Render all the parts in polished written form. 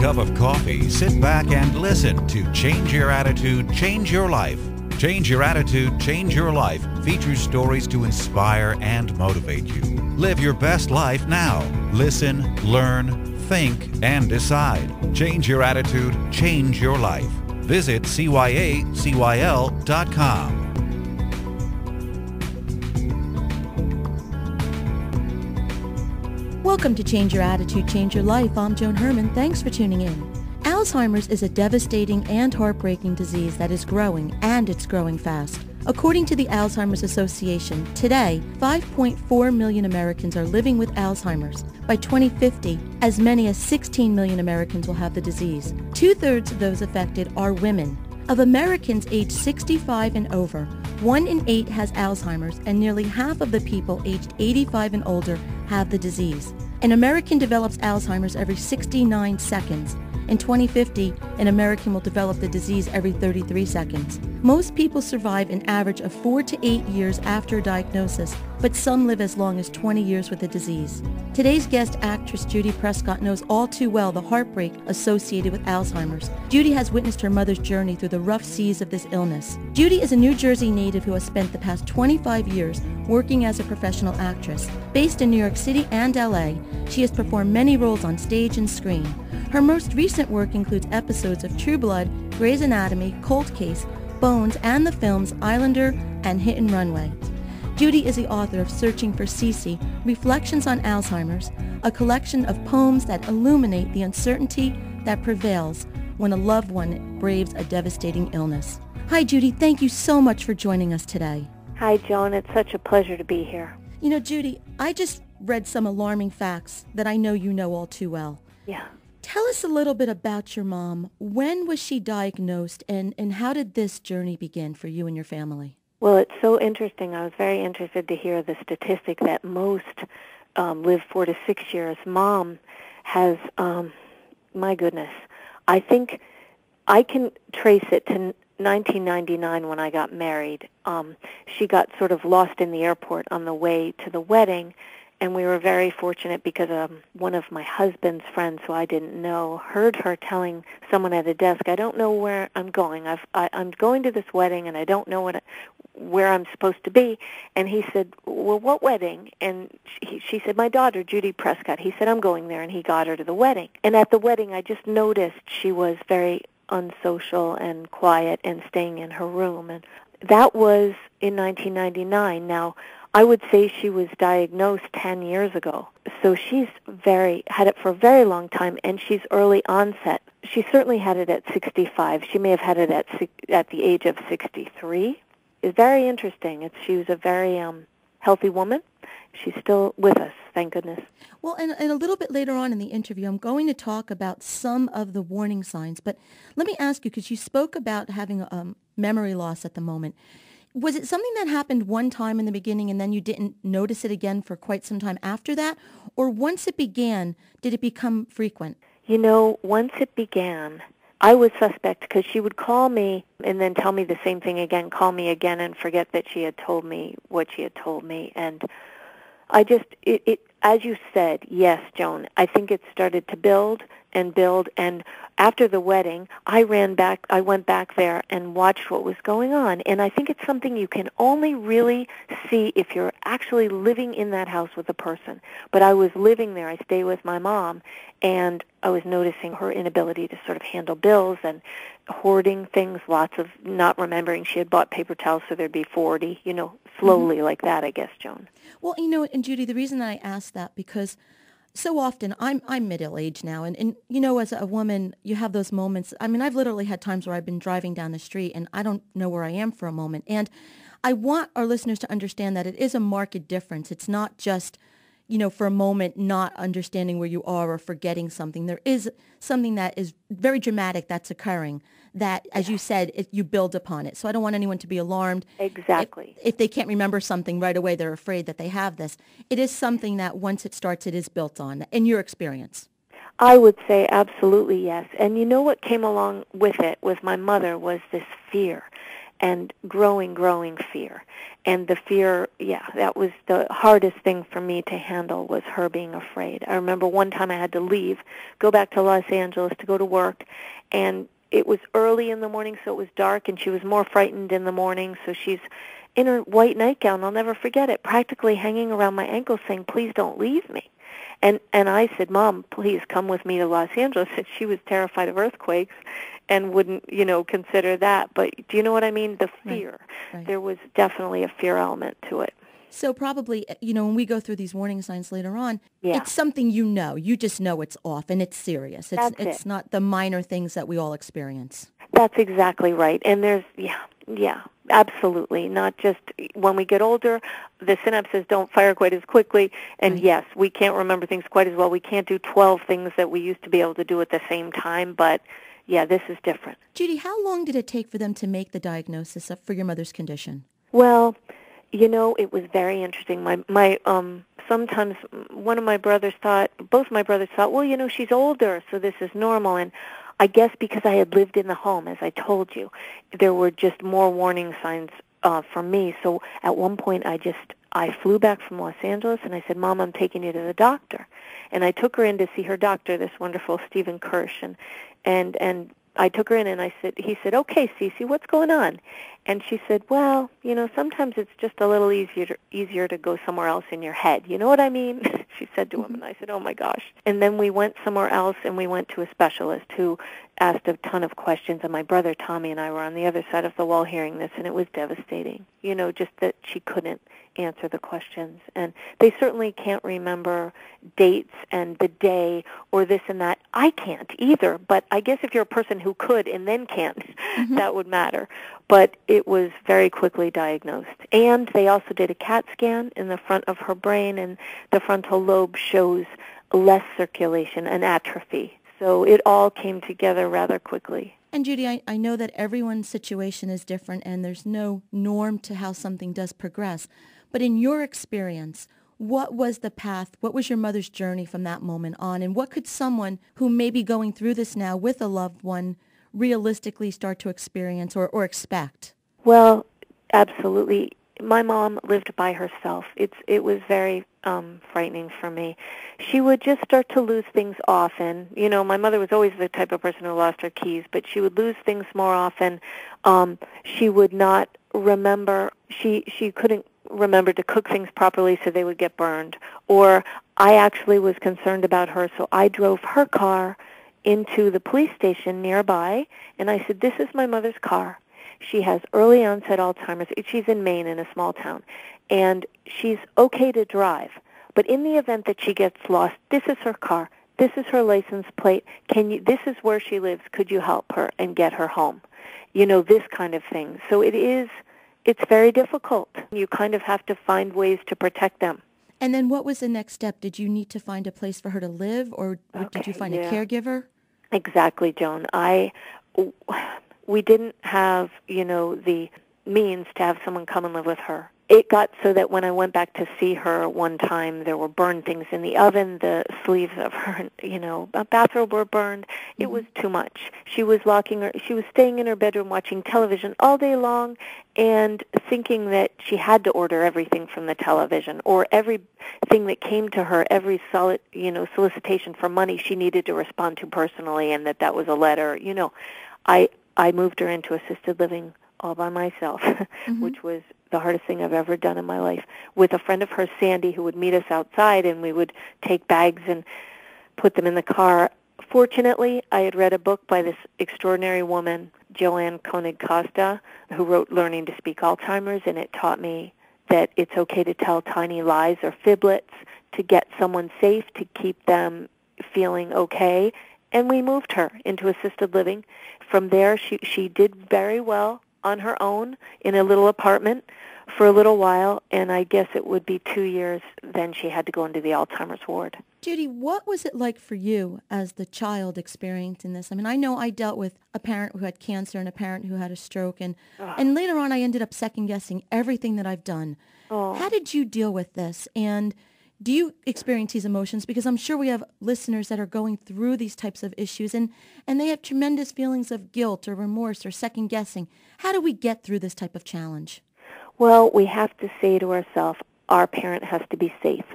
cup of coffee, sit back and listen to Change Your Attitude, Change Your Life. Change Your Attitude, Change Your Life features stories to inspire and motivate you. Live your best life now. Listen, learn, think, and decide. Change your attitude, change your life. Visit CYACYL.com. Welcome to Change Your Attitude, Change Your Life. I'm Joan Herman. Thanks for tuning in. Alzheimer's is a devastating and heartbreaking disease that is growing, and it's growing fast. According to the Alzheimer's Association, today, 5.4 million Americans are living with Alzheimer's. By 2050, as many as 16 million Americans will have the disease. Two-thirds of those affected are women. Of Americans aged 65 and over, 1 in 8 has Alzheimer's, and nearly half of the people aged 85 and older have the disease. An American develops Alzheimer's every 69 seconds. In 2050, an American will develop the disease every 33 seconds. Most people survive an average of 4 to 8 years after a diagnosis, but some live as long as 20 years with the disease. Today's guest actress Judy Prescott knows all too well the heartbreak associated with Alzheimer's. Judy has witnessed her mother's journey through the rough seas of this illness. Judy is a New Jersey native who has spent the past 25 years working as a professional actress. Based in New York City and LA, she has performed many roles on stage and screen. Her most recent work includes episodes of True Blood, Grey's Anatomy, Cold Case, Bones, and the films Islander and Hit and Runway. Judy is the author of Searching for Cecy, Reflections on Alzheimer's, a collection of poems that illuminate the uncertainty that prevails when a loved one braves a devastating illness. Hi, Judy. Thank you so much for joining us today. Hi, Joan. It's such a pleasure to be here. You know, Judy, I just read some alarming facts that I know you know all too well. Yeah. Tell us a little bit about your mom. When was she diagnosed, and how did this journey begin for you and your family? Well, it's so interesting. I was very interested to hear the statistic that most live 4 to 6 years. Mom has, my goodness, I think I can trace it to 1999 when I got married. She got sort of lost in the airport on the way to the wedding, and we were very fortunate because one of my husband's friends, who I didn't know, heard her telling someone at a desk, "I don't know where I'm going. I'm going to this wedding, and I don't know where I'm supposed to be." And he said, "Well, what wedding?" And she said, "My daughter, Judy Prescott." He said, "I'm going there," and he got her to the wedding. And at the wedding, I just noticed she was very unsocial and quiet and staying in her room. And that was in 1999. Now, I would say she was diagnosed 10 years ago. So she's had it for a very long time, and she's early onset. She certainly had it at 65. She may have had it at the age of 63. It's very interesting. She was a very healthy woman. She's still with us, thank goodness. Well, and a little bit later on in the interview, I'm going to talk about some of the warning signs. But let me ask you, because you spoke about having memory loss at the moment. Was it something that happened one time in the beginning and then you didn't notice it again for quite some time after that? Or once it began, did it become frequent? You know, once it began, I was suspect because she would call me and then tell me the same thing again, call me again and forget that she had told me what she had told me. And I just, as you said, yes, Joan, I think it started to build. And after the wedding, I went back there and watched what was going on. And I think it's something you can only really see if you're actually living in that house with a person. But I was living there. I stayed with my mom, and I was noticing her inability to sort of handle bills and hoarding things, lots of not remembering she had bought paper towels so there'd be 40, slowly like that, I guess, Joan. Well, and Judy, the reason that I asked that, because so often, I'm middle-aged now, and as a woman, you have those moments. I mean, I've literally had times where I've been driving down the street, and I don't know where I am for a moment. And I want our listeners to understand that it is a marked difference. It's not just, for a moment not understanding where you are or forgetting something. There is something that is very dramatic that's occurring that, as you said, you build upon it. So I don't want anyone to be alarmed. Exactly. If they can't remember something right away, they're afraid that they have this. It is something that once it starts, it is built on, in your experience. I would say absolutely yes. And you know what came along with it, with my mother, was this fear. and growing fear. And the fear, that was the hardest thing for me to handle, was her being afraid. I remember one time I had to leave, go back to Los Angeles to go to work, and it was early in the morning, so it was dark, and she was more frightened in the morning, so she's in her white nightgown, I'll never forget it, practically hanging around my ankles saying, "Please don't leave me." And I said, "Mom, please come with me to Los Angeles." And she was terrified of earthquakes and wouldn't, consider that. But do you know what I mean? The fear. Right. There was definitely a fear element to it. So probably, when we go through these warning signs later on, Yeah. it's something you just know it's off and it's serious. It's not the minor things that we all experience. That's exactly right. And there's, absolutely. Not just when we get older, the synapses don't fire quite as quickly. And Right. yes, we can't remember things quite as well. We can't do 12 things that we used to be able to do at the same time. But, this is different. Judy, how long did it take for them to make the diagnosis for your mother's condition? Well, it was very interesting. My sometimes both my brothers thought, well, she's older, so this is normal. And I guess because I had lived in the home, as I told you, there were just more warning signs for me. So at one point I flew back from Los Angeles and I said, "Mom, I'm taking you to the doctor." And I took her in to see her doctor, this wonderful Stephen Kirsch, and I took her in and he said, "Okay, Cecy, what's going on?" And she said, "Well, sometimes it's just a little easier to go somewhere else in your head. You know what I mean?" She said to him, and I said, "Oh my gosh." And then we went somewhere else, and we went to a specialist who asked a ton of questions, and my brother Tommy and I were on the other side of the wall hearing this, and it was devastating. Just that she couldn't answer the questions. And they certainly can't remember dates and the day or this and that. I can't either, but I guess if you're a person who could and then can't, that would matter. But it was very quickly diagnosed. And they also did a CAT scan in the front of her brain, and the frontal lobe shows less circulation, an atrophy. So it all came together rather quickly. And Judy, I know that everyone's situation is different and there's no norm to how something does progress. But in your experience, what was the path? What was your mother's journey from that moment on? And what could someone who may be going through this now with a loved one realistically start to experience or expect? Well, absolutely. My mom lived by herself. It was very frightening for me. She would just start to lose things often. My mother was always the type of person who lost her keys, but she would lose things more often. She would not remember. She couldn't remember to cook things properly, so they would get burned. Or I actually was concerned about her, so I drove her car into the police station nearby, and I said, "This is my mother's car. She has early onset Alzheimer's. She's in Maine in a small town, and she's okay to drive. But in the event that she gets lost, this is her car. This is her license plate. This is where she lives. Could you help her and get her home?" This kind of thing. So it's very difficult. You kind of have to find ways to protect them. And then what was the next step? Did you need to find a place for her to live, or did you find a caregiver? Exactly, Joan. We didn't have, the means to have someone come and live with her. It got so that when I went back to see her one time, there were burned things in the oven. The sleeves of her, bathrobe were burned. It was too much. She was staying in her bedroom watching television all day long and thinking that she had to order everything from the television, or everything that came to her, every solicitation for money she needed to respond to personally, and that was a letter. I moved her into assisted living all by myself, which was the hardest thing I've ever done in my life, with a friend of hers, Sandy, who would meet us outside, and we would take bags and put them in the car. Fortunately, I had read a book by this extraordinary woman, Joanne Koenig Costa, who wrote Learning to Speak Alzheimer's, and it taught me that it's okay to tell tiny lies or fiblets to get someone safe, to keep them feeling okay. And we moved her into assisted living. From there, she did very well on her own in a little apartment for a little while, and I guess it would be 2 years, then she had to go into the Alzheimer's ward. Judy, what was it like for you as the child experiencing this? I mean, I know I dealt with a parent who had cancer and a parent who had a stroke, and later on I ended up second-guessing everything that I've done. How did you deal with this? And Do you experience these emotions? Because I'm sure we have listeners that are going through these types of issues, and they have tremendous feelings of guilt or remorse or second guessing. How do we get through this type of challenge? Well, we have to say to ourselves, our parent has to be safe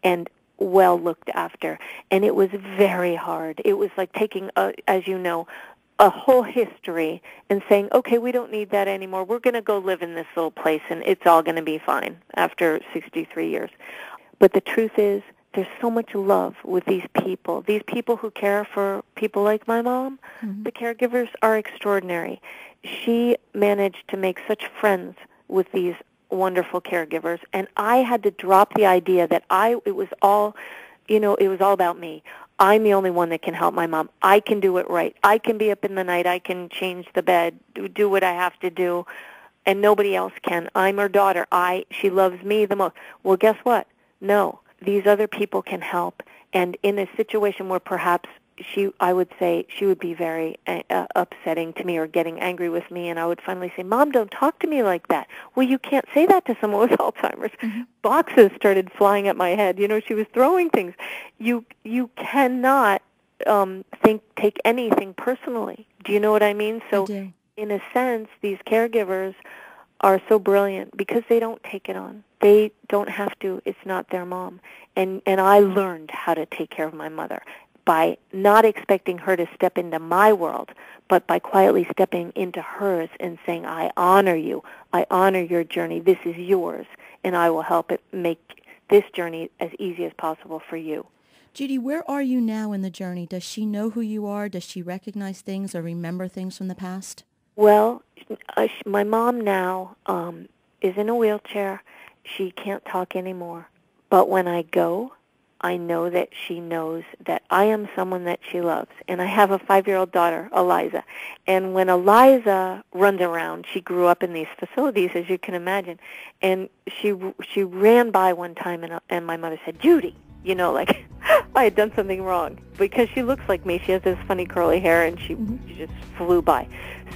and well looked after. And it was very hard. It was like taking, as you know, a whole history and saying, okay, we don't need that anymore. We're going to go live in this little place and it's all going to be fine after 63 years. But the truth is, there's so much love with these people who care for people like my mom. Mm-hmm. The caregivers are extraordinary. She managed to make such friends with these wonderful caregivers, and I had to drop the idea that it was all about me. I'm the only one that can help my mom. I can do it right. I can be up in the night. I can change the bed, do what I have to do, and nobody else can. I'm her daughter. She loves me the most. Well, guess what? No, these other people can help, and in a situation where perhaps I would say she would be very upsetting to me or getting angry with me, and I would finally say, Mom, don't talk to me like that. Well, you can't say that to someone with Alzheimer's. Mm-hmm. Boxes started flying at my head. She was throwing things. You cannot take anything personally. Do you know what I mean? So in a sense, these caregivers are so brilliant because they don't take it on. They don't have to. It's not their mom. And I learned how to take care of my mother by not expecting her to step into my world, but by quietly stepping into hers and saying, I honor you. I honor your journey. This is yours, and I will help it make this journey as easy as possible for you. Judy, where are you now in the journey? Does she know who you are? Does she recognize things or remember things from the past? Well, my mom now is in a wheelchair. She can't talk anymore. But when I go, I know that she knows that I am someone that she loves. And I have a 5-year-old daughter, Eliza. And when Eliza runs around, she grew up in these facilities, as you can imagine. And she ran by one time, and my mother said, Judy, like I had done something wrong. Because she looks like me. She has this funny curly hair, and she just flew by.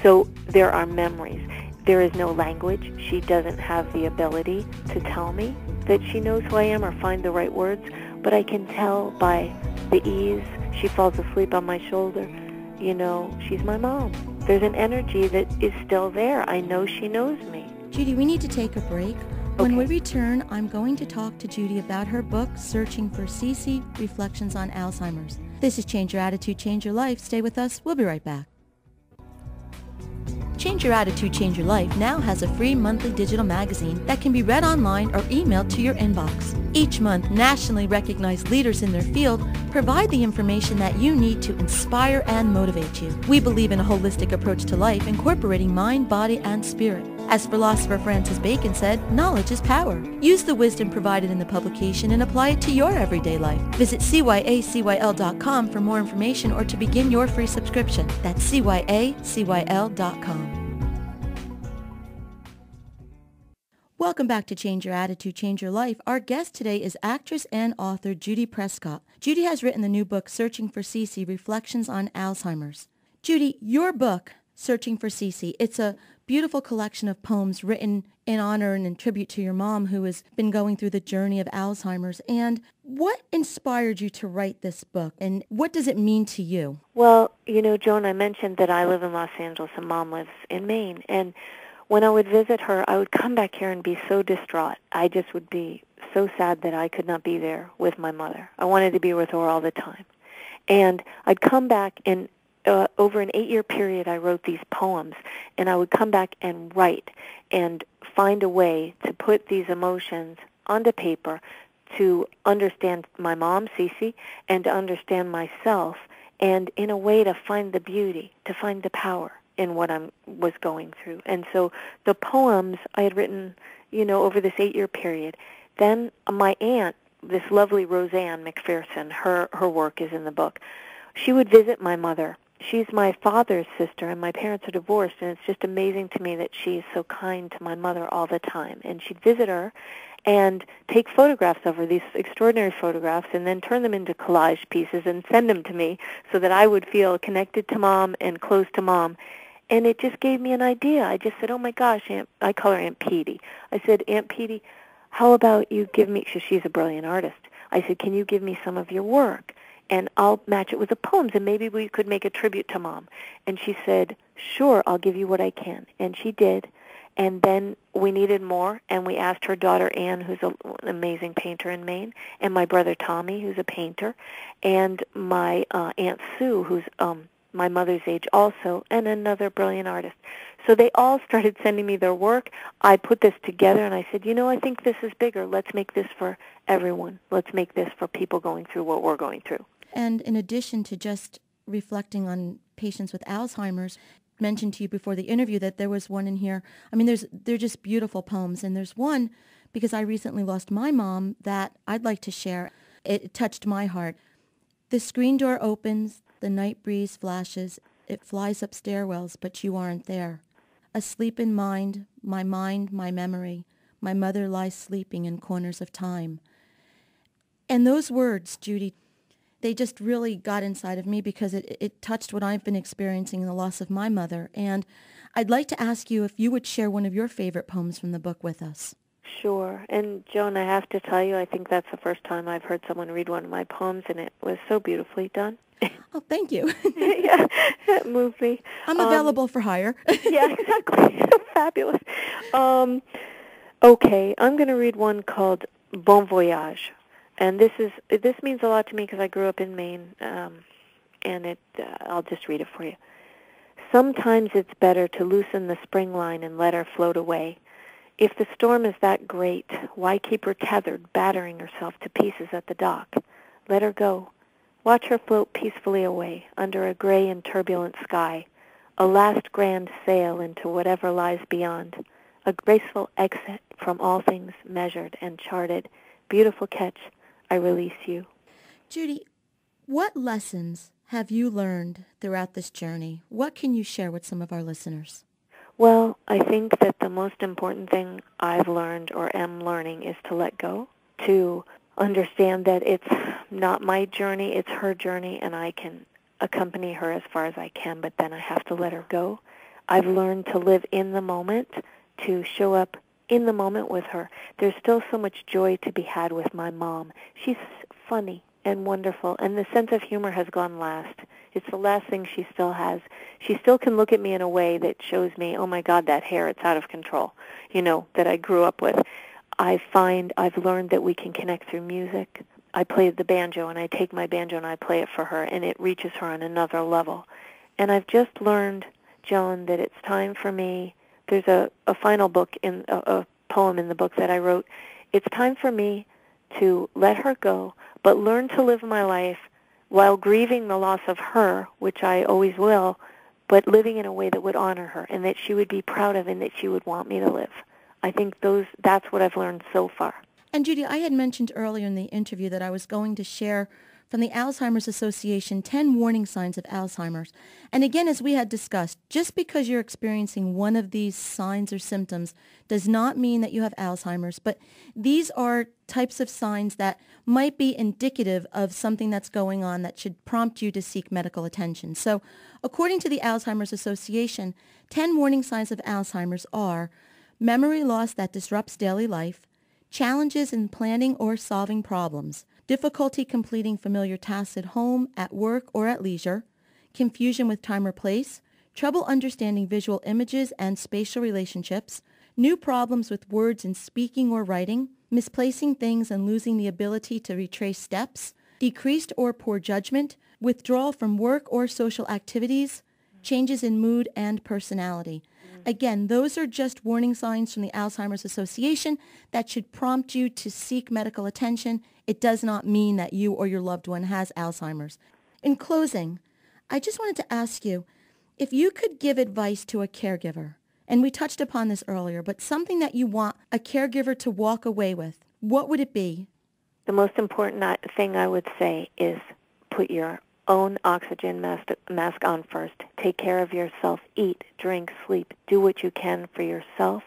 So there are memories. There is no language. She doesn't have the ability to tell me that she knows who I am or find the right words. But I can tell by the ease. She falls asleep on my shoulder. She's my mom. There's an energy that is still there. I know she knows me. Judy, we need to take a break. When we return, I'm going to talk to Judy about her book, Searching for Cecy, Reflections on Alzheimer's. This is Change Your Attitude, Change Your Life. Stay with us. We'll be right back. Change Your Attitude, Change Your Life now has a free monthly digital magazine that can be read online or emailed to your inbox. Each month, nationally recognized leaders in their field provide the information that you need to inspire and motivate you. We believe in a holistic approach to life, incorporating mind, body, and spirit. As philosopher Francis Bacon said, knowledge is power. Use the wisdom provided in the publication and apply it to your everyday life. Visit CYACYL.com for more information or to begin your free subscription. That's CYACYL.com. Welcome back to Change Your Attitude, Change Your Life. Our guest today is actress and author Judy Prescott. Judy has written the new book, Searching for Cecy, Reflections on Alzheimer's. Judy, your book, Searching for Cecy, it's a beautiful collection of poems written in honor and in tribute to your mom who has been going through the journey of Alzheimer's. And what inspired you to write this book, and what does it mean to you? Well, Joan, I mentioned that I live in Los Angeles and Mom lives in Maine. And when I would visit her, I would come back here and be so distraught. I just would be so sad that I could not be there with my mother. I wanted to be with her all the time. And I'd come back, and over an 8-year period, I wrote these poems, and I would come back and write and find a way to put these emotions onto paper to understand my mom, Cecy, and to understand myself, and in a way to find the beauty, to find the power in what I was going through. And so the poems I had written, over this 8-year period. Then my aunt, this lovely Roseanne McPherson, her work is in the book. She would visit my mother. She's my father's sister, and my parents are divorced, and it's just amazing to me that she is so kind to my mother all the time. And she'd visit her and take photographs of her, these extraordinary photographs, and then turn them into collage pieces and send them to me so that I would feel connected to Mom and close to Mom. And it just gave me an idea. I just said, oh, my gosh, I call her Aunt Petey. I said, Aunt Petey, how about you give me, she's a brilliant artist. I said, can you give me some of your work? And I'll match it with the poems, and maybe we could make a tribute to Mom. And she said, sure, I'll give you what I can. And she did. And then we needed more, and we asked her daughter Anne, who's an amazing painter in Maine, and my brother Tommy, who's a painter, and my Aunt Sue, who's my mother's age also, and another brilliant artist. So they all started sending me their work. I put this together, and I said, I think this is bigger. Let's make this for everyone. Let's make this for people going through what we're going through. And in addition to just reflecting on patients with Alzheimer's, mentioned to you before the interview that there was one in here. I mean, they're just beautiful poems, and there's one, because I recently lost my mom, that I'd like to share. It touched my heart. The screen door opens, the night breeze flashes, it flies up stairwells, but you aren't there. Asleep in mind, my memory, my mother lies sleeping in corners of time. And those words, Judy, they just really got inside of me because it touched what I've been experiencing in the loss of my mother. And I'd like to ask you if you would share one of your favorite poems from the book with us. Sure. And, Joan, I have to tell you, I think that's the first time I've heard someone read one of my poems, and it was so beautifully done. Oh, thank you. Yeah, that moved me. I'm available for hire. Yeah, exactly. Fabulous. Okay, I'm going to read one called Bon Voyage. And this means a lot to me because I grew up in Maine, and I'll just read it for you. Sometimes it's better to loosen the spring line and let her float away. If the storm is that great, why keep her tethered, battering herself to pieces at the dock? Let her go. Watch her float peacefully away under a gray and turbulent sky, a last grand sail into whatever lies beyond, a graceful exit from all things measured and charted. Beautiful catch. I release you. Judy, what lessons have you learned throughout this journey? What can you share with some of our listeners? Well, I think that the most important thing I've learned or am learning is to let go, to understand that it's not my journey, it's her journey, and I can accompany her as far as I can, but then I have to let her go. I've learned to live in the moment, to show up in the moment with her. There's still so much joy to be had with my mom. She's funny and wonderful, and the sense of humor has gone last. It's the last thing she still has. She still can look at me in a way that shows me, oh my God, that hair, it's out of control, that I grew up with. I find I've learned that we can connect through music. I play the banjo, and I take my banjo and I play it for her, and it reaches her on another level. And I've just learned, Joan, that it's time for me. There's a final book, a poem in the book that I wrote. It's time for me to let her go, but learn to live my life while grieving the loss of her, which I always will, but living in a way that would honor her and that she would be proud of and that she would want me to live. I think that's what I've learned so far. And Judy, I had mentioned earlier in the interview that I was going to share from the Alzheimer's Association 10 warning signs of Alzheimer's. And again, as we had discussed, just because you're experiencing one of these signs or symptoms does not mean that you have Alzheimer's, but these are types of signs that might be indicative of something that's going on that should prompt you to seek medical attention. So according to the Alzheimer's Association, 10 warning signs of Alzheimer's are memory loss that disrupts daily life, challenges in planning or solving problems, difficulty completing familiar tasks at home, at work, or at leisure, confusion with time or place, trouble understanding visual images and spatial relationships, new problems with words in speaking or writing, misplacing things and losing the ability to retrace steps, decreased or poor judgment, withdrawal from work or social activities, changes in mood and personality. Again, those are just warning signs from the Alzheimer's Association that should prompt you to seek medical attention. It does not mean that you or your loved one has Alzheimer's. In closing, I just wanted to ask you, if you could give advice to a caregiver, and we touched upon this earlier, but something that you want a caregiver to walk away with, what would it be? The most important thing I would say is put your own oxygen mask on first. Take care of yourself. Eat, drink, sleep. Do what you can for yourself.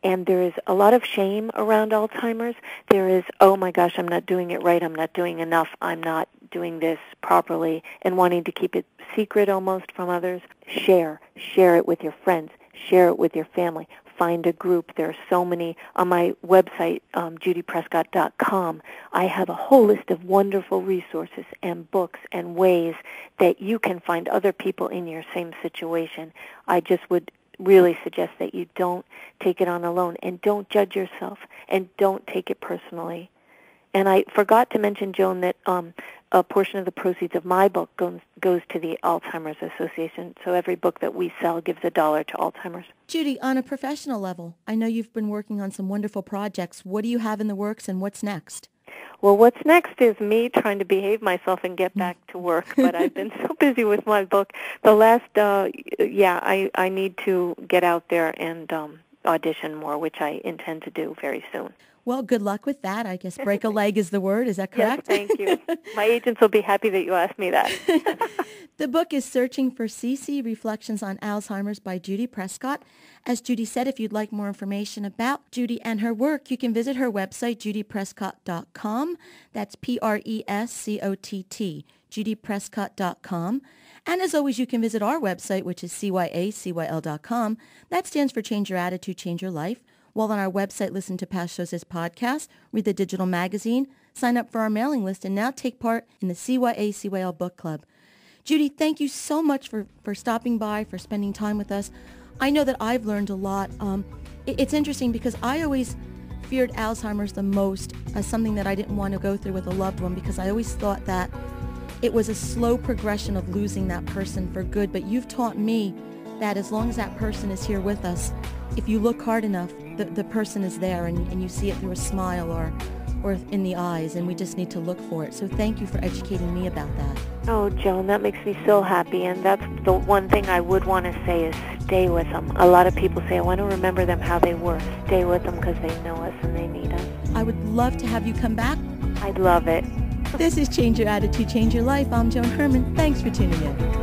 And there is a lot of shame around Alzheimer's. There is, oh my gosh, I'm not doing it right. I'm not doing enough. I'm not doing this properly, and wanting to keep it secret almost from others. Share it with your friends. Share it with your family. find a group. There are so many. On my website, judyprescott.com, I have a whole list of wonderful resources and books and ways that you can find other people in your same situation. I just would really suggest that you don't take it on alone, and don't judge yourself, and don't take it personally. And I forgot to mention, Joan, that a portion of the proceeds of my book goes to the Alzheimer's Association. So every book that we sell gives $1 to Alzheimer's. Judy, on a professional level, I know you've been working on some wonderful projects. What do you have in the works, and what's next? Well, what's next is me trying to behave myself and get back to work. But I've been so busy with my book. The last, I need to get out there and audition more, which I intend to do very soon. Well, good luck with that. I guess break a leg is the word. Is that correct? Yes, thank you. My agents will be happy that you asked me that. The book is Searching for Cecy, Reflections on Alzheimer's by Judy Prescott. As Judy said, if you'd like more information about Judy and her work, you can visit her website, judyprescott.com. That's Prescott, judyprescott.com. And as always, you can visit our website, which is CYACYL.com. That stands for Change Your Attitude, Change Your Life. While on our website, listen to past shows as podcasts, read the digital magazine, sign up for our mailing list, and now take part in the CYACYL Book Club. Judy, thank you so much for stopping by, for spending time with us. I know that I've learned a lot. It's interesting because I always feared Alzheimer's the most as something that I didn't want to go through with a loved one, because I always thought that it was a slow progression of losing that person for good. But you've taught me that as long as that person is here with us, if you look hard enough, the person is there, and you see it through a smile or in the eyes, and we just need to look for it. So thank you for educating me about that. Oh, Joan, that makes me so happy, and that's the one thing I would want to say is stay with them. A lot of people say, I want to remember them how they were. Stay with them because they know us and they need us. I would love to have you come back. I'd love it. This is Change Your Attitude, Change Your Life. I'm Joan Herman. Thanks for tuning in.